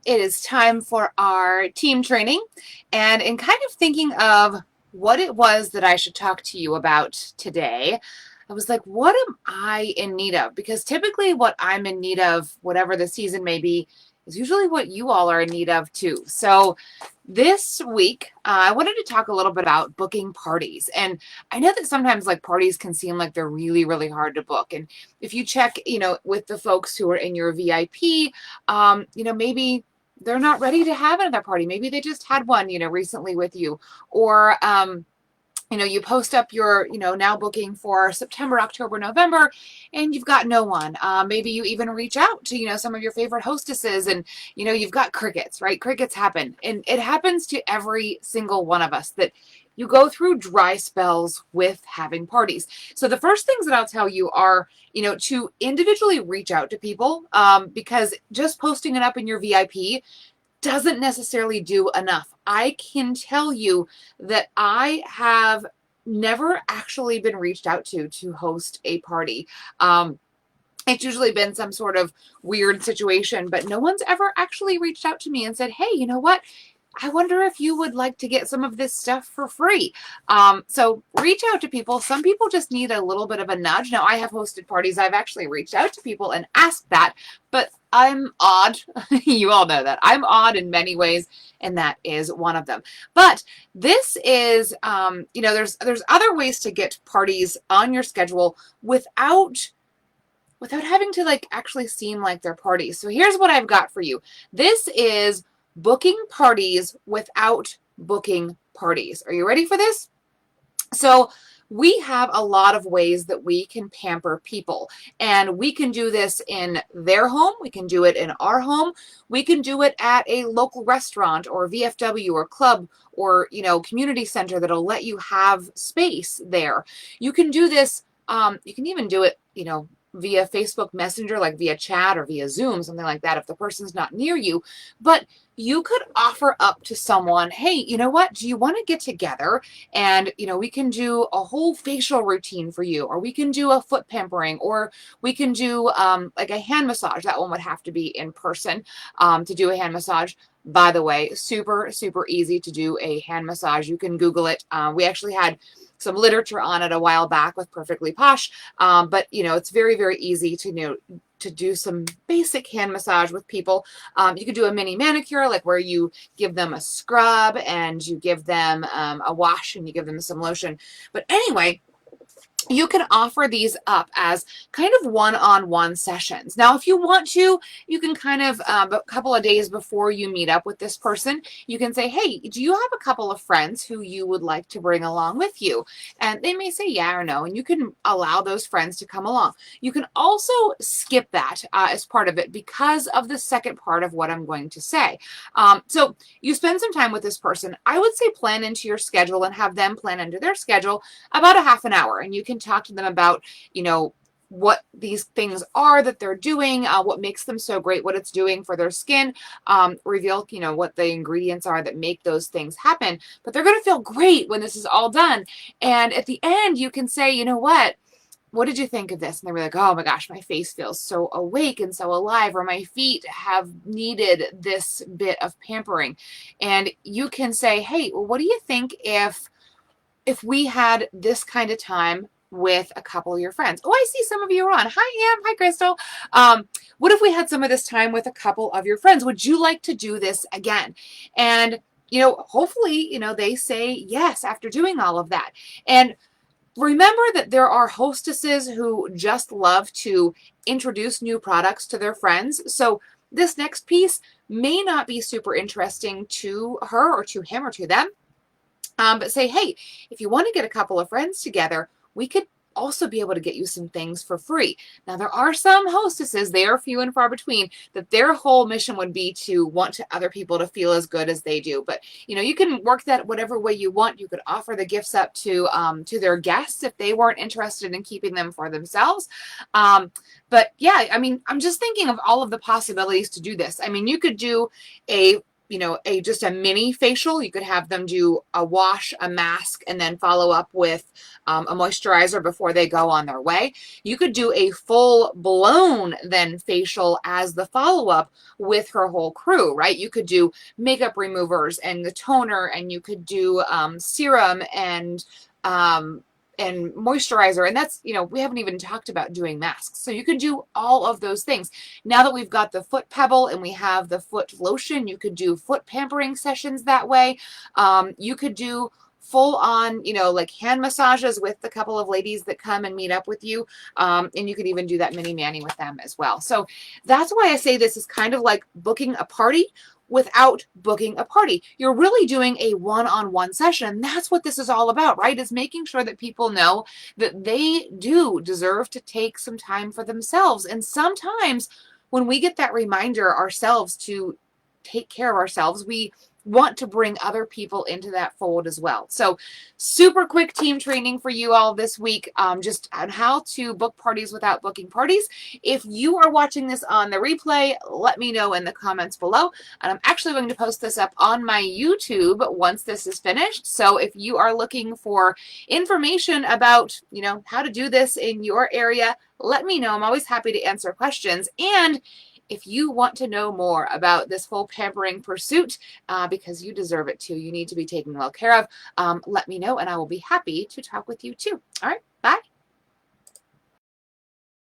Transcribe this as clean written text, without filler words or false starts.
it is time for our team training. And in kind of thinking of what it was that I should talk to you about today, I was like, what am I in need of? Because typically what I'm in need of, whatever the season may be, is usually what you all are in need of too. So this week, I wanted to talk a little bit about booking parties. And I know that sometimes like parties can seem like they're really, really hard to book. And if you check, with the folks who are in your VIP, maybe they're not ready to have another party. Maybe they just had one, recently with you. Or, you post up your, now booking for September, October, November, and you've got no one. Maybe you even reach out to, some of your favorite hostesses and, you've got crickets, right? Crickets happen. And it happens to every single one of us that you go through dry spells with having parties. So the first things that I'll tell you are, to individually reach out to people because just posting it up in your VIP doesn't necessarily do enough. I can tell you that I have never actually been reached out to host a party. It's usually been some sort of weird situation, but no one's ever actually reached out to me and said, hey, you know what? I wonder if you would like to get some of this stuff for free. So reach out to people. Some people just need a little bit of a nudge. Now, I have hosted parties. I've actually reached out to people and asked that, but I'm odd. You all know that. I'm odd in many ways, and that is one of them. But this is, there's other ways to get parties on your schedule without having to like actually seem like they're parties. So here's what I've got for you. This is booking parties without booking parties. Are you ready for this? So we have a lot of ways that we can pamper people, and we can do this in their home. We can do it in our home. We can do it at a local restaurant or VFW or club or, community center that'll let you have space there. You can do this. You can even do it, via Facebook Messenger, like via chat or via Zoom, something like that, if the person's not near you. But you could offer up to someone, hey, you know what? Do you want to get together and, we can do a whole facial routine for you, or we can do a foot pampering, or we can do like a hand massage. That one would have to be in person to do a hand massage. By the way, super, super easy to do a hand massage. You can Google it. We actually had some literature on it a while back with Perfectly Posh. But, it's very, very easy to do some basic hand massage with people. You could do a mini manicure, like where you give them a scrub and you give them a wash and you give them some lotion. But anyway, you can offer these up as kind of one-on-one sessions. Now, if you want to, you can kind of a couple of days before you meet up with this person, you can say, hey, do you have a couple of friends who you would like to bring along with you? And they may say yeah or no, and you can allow those friends to come along. You can also skip that as part of it because of the second part of what I'm going to say. So you spend some time with this person. I would say plan into your schedule and have them plan into their schedule about a half an hour, and you can talk to them about, what these things are that they're doing, what makes them so great, what it's doing for their skin, reveal, what the ingredients are that make those things happen. But they're going to feel great when this is all done. And at the end, you can say, what did you think of this? And they were like, oh my gosh, my face feels so awake and so alive, or my feet have needed this bit of pampering. And you can say, hey, well, what do you think if we had this kind of time with a couple of your friends? Oh, I see some of you are on. Hi, Am. Hi, Crystal. What if we had some of this time with a couple of your friends? Would you like to do this again? And, hopefully, they say yes after doing all of that. And remember that there are hostesses who just love to introduce new products to their friends. So this next piece may not be super interesting to her or to him or to them. But say, hey, if you want to get a couple of friends together, we could also be able to get you some things for free. Now, there are some hostesses, they are few and far between, that their whole mission would be to want to other people to feel as good as they do. But, you can work that whatever way you want. You could offer the gifts up to their guests if they weren't interested in keeping them for themselves. But yeah, I'm just thinking of all of the possibilities to do this. You could do a just a mini facial. You could have them do a wash, a mask, and then follow up with a moisturizer before they go on their way. You could do a full blown then facial as the follow up with her whole crew, right? You could do makeup removers and the toner, and you could do serum um, and moisturizer. And that's, we haven't even talked about doing masks. So you could do all of those things. Now that we've got the foot pebble and we have the foot lotion, you could do foot pampering sessions that way. You could do full on, like hand massages with the couple of ladies that come and meet up with you. And you could even do that mini mani with them as well. So that's why I say this is kind of like booking a party without booking a party. You're really doing a one-on-one session. That's what this is all about, right? Is making sure that people know that they do deserve to take some time for themselves. And sometimes when we get that reminder ourselves to take care of ourselves, we want to bring other people into that fold as well. So super quick team training for you all this week, just on how to book parties without booking parties. If you are watching this on the replay, let me know in the comments below. And I'm actually going to post this up on my YouTube once this is finished. So if you are looking for information about, how to do this in your area, let me know. I'm always happy to answer questions. And if you want to know more about this full pampering pursuit, because you deserve it too, you need to be taken well care of, let me know and I will be happy to talk with you too. All right, bye.